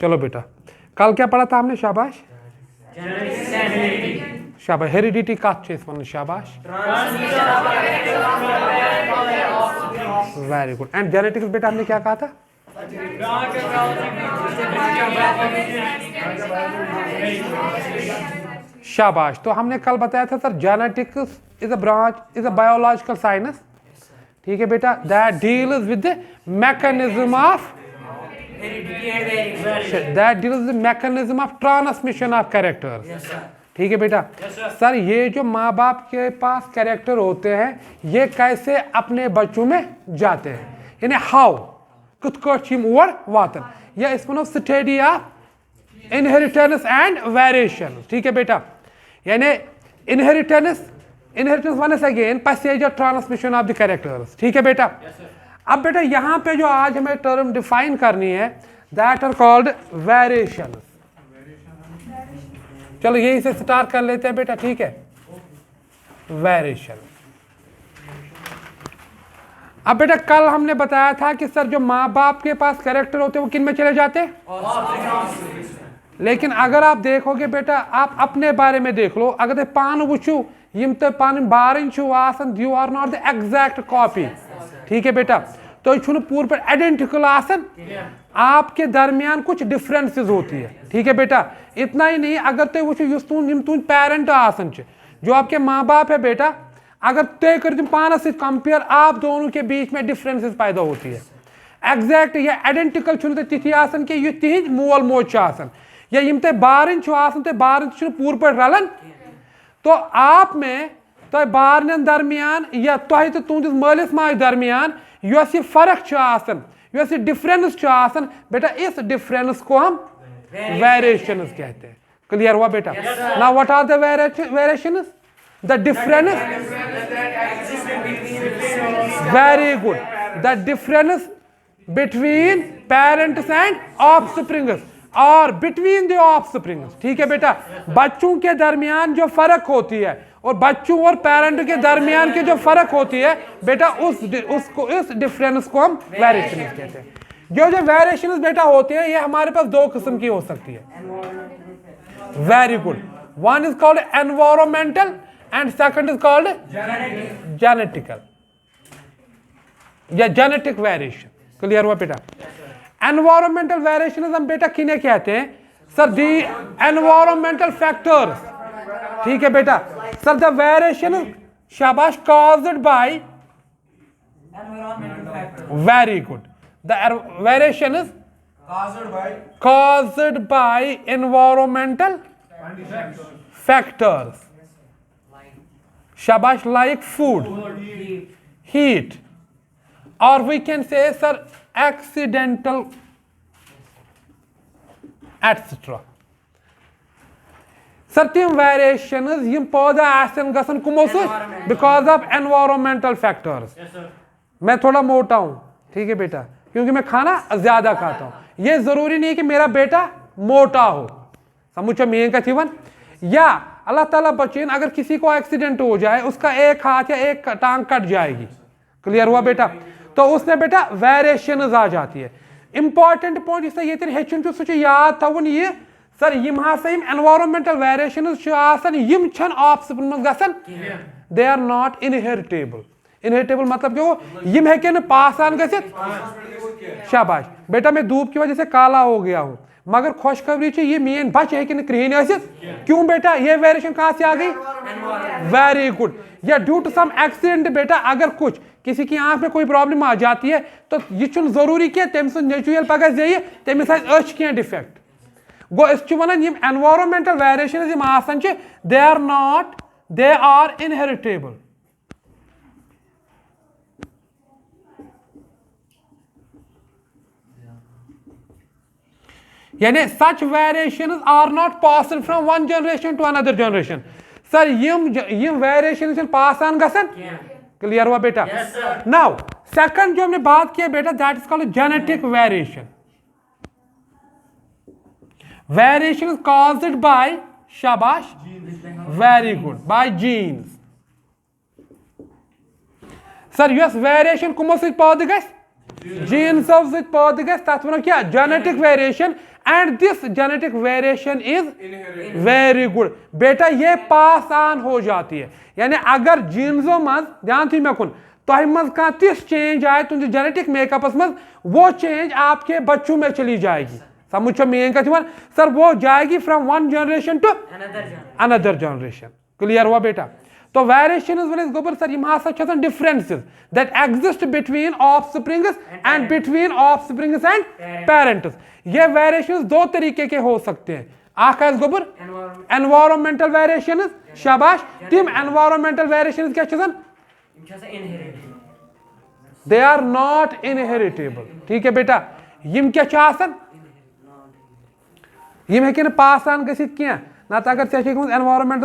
चलो बेटा, कल क्या पढ़ा था हमने? शाबाश शाबाश, हेरिडिटी कत वन, शाबाश, वेरी गुड। एंड जेनेटिक्स बेटा हमने क्या कहा था? शाबाश। तो हमने कल बताया था sir, genetics is a branch, is a biological science, ठीक है बेटा, that deals with the mechanism of transmission of characters, ठीक है बेटा। सर ये जो माँ बाप के पास कैरेक्टर होते हैं, ये कैसे अपने बच्चों में जाते हैं, यानी हाउ कुछ और वातन, या इस वनो study of inheritance and variation, ठीक है बेटा। यानी inheritance one again passage of transmission of the characters, ठीक है बेटा। अब बेटा यहाँ पे जो आज हमें टर्म डिफाइन करनी है, दैट आर कॉल्ड वेरिएशन। चलो यही से स्टार्ट कर लेते हैं बेटा, ठीक है, वेरिएशन। अब बेटा कल हमने बताया था कि सर जो माँ बाप के पास कैरेक्टर होते हैं वो किन में चले जाते हैं? लेकिन अगर आप देखोगे बेटा, आप अपने बारे में देख लो, अगर पान वुचू यम तो पान बारन आसन, you are not the exact copy, ठीक है बेटा। तो यह पूरे पर आइडेंटिकल आसन, आपके दरमियान कुछ डिफरेंसेस होती है, ठीक है बेटा। इतना ही नहीं, अगर तो वो तुम पेरेंट आसन, जो आपके माँ बाप है बेटा, अगर तय कर पानस से कंपेयर, आप दोनों के बीच में डिफरेंसेस पैदा होती है। एग्जैक्ट या आइडेंटिकल तिथि आसन कि यह तिहिंद मोल मोज आसन, या यम ते बारन आसन, तो बारन पूरे पर रलन। तो आप में तो बारन दरमियान या तो तुंदिस मालिस माज दरमियान यह फर्क आसन, यह डिफरेंस आसन बेटा, इस डिफरेंस को हम वेरिएशन कहते हैं। क्लियर हुआ बेटा? Now what are the variations? The difference, very good, the difference between parents and offsprings और बिटवीन द ऑफस्प्रिंग्स, ठीक है बेटा। बच्चों के दरमियान जो फर्क होती है और बच्चों और पेरेंट के दरमियान की जो फर्क होती है बेटा, इस डिफरेंस को हम वेरिएशन कहते हैं। जो वेरिएशन बेटा होते हैं, ये हमारे पास दो किस्म की हो सकती है। Very good, one is called environmental and second is called genetical या जेनेटिक वेरिएशन। क्लियर हुआ बेटा? एनवायरमेंटल वेरिएशन हम बेटा किन्हें कहते हैं? सर दी एनवायरमेंटल फैक्टर्स, ठीक है बेटा। सर द वेरिएशन शाबाश caused by, very good, the variation is caused by environmental factors, shabash, like food, heat, or we can say sir accidental, etc. Certain variations यम पौधा आसन गसन कुमो से बिकॉज ऑफ एनवायरमेंटल फैक्टर्स। मैं थोड़ा मोटा हूं, ठीक है बेटा, क्योंकि मैं खाना ज्यादा खाता हूं। ये जरूरी नहीं कि मेरा बेटा मोटा हो, समझो मेन का जीवन। या अल्लाह ताला बचेन, अगर किसी को एक्सीडेंट हो जाए, उसका एक हाथ या एक टांग कट जाएगी। क्लियर हुआ बेटा? तो उसमें बेटा वेरिएशन आ जाती है। इंपॉर्टेंट पॉइंट इस हेचन सह याद थवन ये सर यम हसा एनवायरमेंटल वेरिएशंस यम छन ऑफस्प्रिंग में गसन, they are not inheritable. Inheritable मतलब क्या? यम हेके न पास आन गसित। शाबाश बेटा, मैं धूप की वजह से काला हो गया हूं, मगर खुशखबरी ये मेन बच हेके न क्रीन आसित। क्यों बेटा? ये वेरिएशन कहां से आ गई? Very good. या ड्यू टू सम एक्सीडेंट बेटा, अगर कुछ किसी की आंख में कोई प्रॉब्लम आ जाती है, तो यह जरूरी कि तम नेचुरल पगह जे तमिस अच कह डिफेक्ट गो। One environmental variation they are not, they are inheritable. यानी such variations are not passed from one generation to another generation. Sir यम वेरिएशन पास आन गसन। क्लियर हुआ बेटा? नाउ सेकंड जो हमने बात किया बेटा, that is called genetic variation. Variation is caused by, shabash, very good, by genes. Sir, yes, variation kumo sit paud gas? Genes of sit paud gas, tat wano kya? Genetic variation, and this genetic variation is very good. बेटा ये pass on हो जाती है, यानी अगर जीन्सों मज ध्यान थी मे कुन तह मज कह तिस चेंज आए तुम जेनेटिक मेकअपस मज, वो चेंज आपके बच्चों में चली जाएगी। समझो मेन कथ सर, वो जाएगी from one generation to another generation. Clear हुआ बेटा? तो वेरिएशन इज गोबर सर यम हसा छ differences that exist between offsprings and between offsprings and parents. ये वेरिएशंस दो तरीके के हो सकते हैं। आख गोबर एनवायरमेंटल वेरिएशंस, शाबाश। तिम एनवायरमेंटल वेरिएशंस क्या छन? They are not inheritable. ठीक है बेटा? यम क्या छासन? यम हेकि पास ऑन गसित किया ना, अगर एनवायरमेंट